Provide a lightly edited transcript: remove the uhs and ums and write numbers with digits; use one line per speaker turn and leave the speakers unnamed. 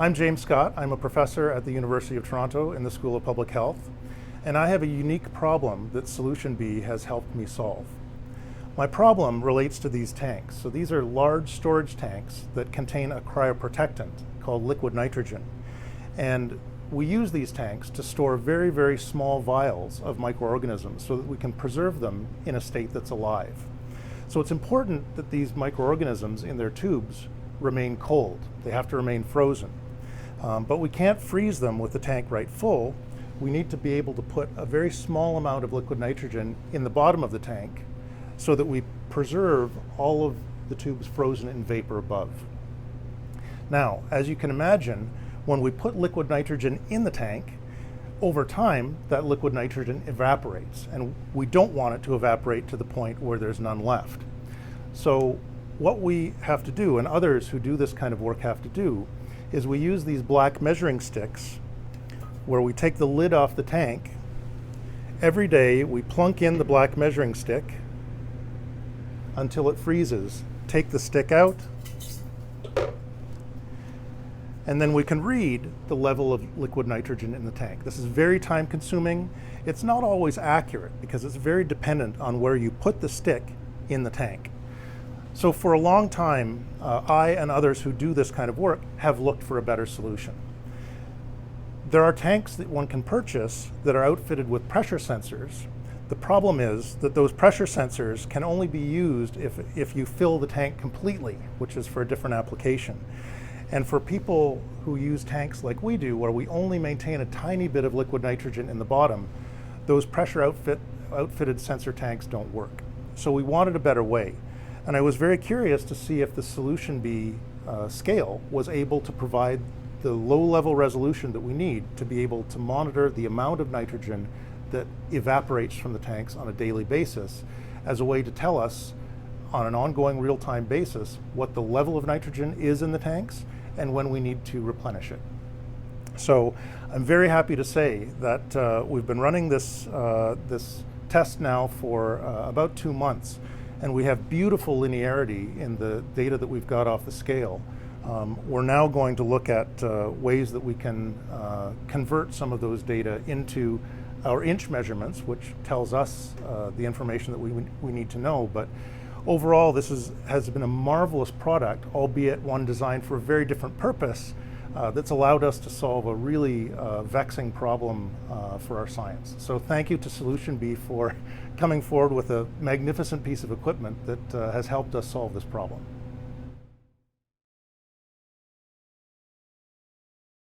I'm James Scott. I'm a professor at the University of Toronto in the School of Public Health, and I have a unique problem that Solution B has helped me solve. My problem relates to these tanks. So these are large storage tanks that contain a cryoprotectant called liquid nitrogen. And we use these tanks to store very, very small vials of microorganisms so that we can preserve them in a state that's alive. So it's important that these microorganisms in their tubes remain cold. They have to remain frozen. But we can't freeze them with the tank right full. We need to be able to put a very small amount of liquid nitrogen in the bottom of the tank so that we preserve all of the tubes frozen in vapor above. Now, as you can imagine, when we put liquid nitrogen in the tank, over time, that liquid nitrogen evaporates, and we don't want it to evaporate to the point where there's none left. So what we have to do, and others who do this kind of work have to do, is we use these black measuring sticks where we take the lid off the tank. Every day we plunk in the black measuring stick until it freezes. Take the stick out, and then we can read the level of liquid nitrogen in the tank. This is very time consuming. It's not always accurate because it's very dependent on where you put the stick in the tank. So for a long time, I and others who do this kind of work have looked for a better solution. There are tanks that one can purchase that are outfitted with pressure sensors. The problem is that those pressure sensors can only be used if you fill the tank completely, which is for a different application. And for people who use tanks like we do, where we only maintain a tiny bit of liquid nitrogen in the bottom, those pressure outfitted sensor tanks don't work. So we wanted a better way. And I was very curious to see if the Solution B scale was able to provide the low-level resolution that we need to be able to monitor the amount of nitrogen that evaporates from the tanks on a daily basis as a way to tell us on an ongoing real-time basis what the level of nitrogen is in the tanks and when we need to replenish it. So I'm very happy to say that we've been running this test now for about 2 months, and we have beautiful linearity in the data that we've got off the scale. We're now going to look at ways that we can convert some of those data into our inch measurements, which tells us the information that we need to know. But overall, this has been a marvelous product, albeit one designed for a very different purpose that's allowed us to solve a really vexing problem for our science. So thank you to Solution B for coming forward with a magnificent piece of equipment that has helped us solve this problem.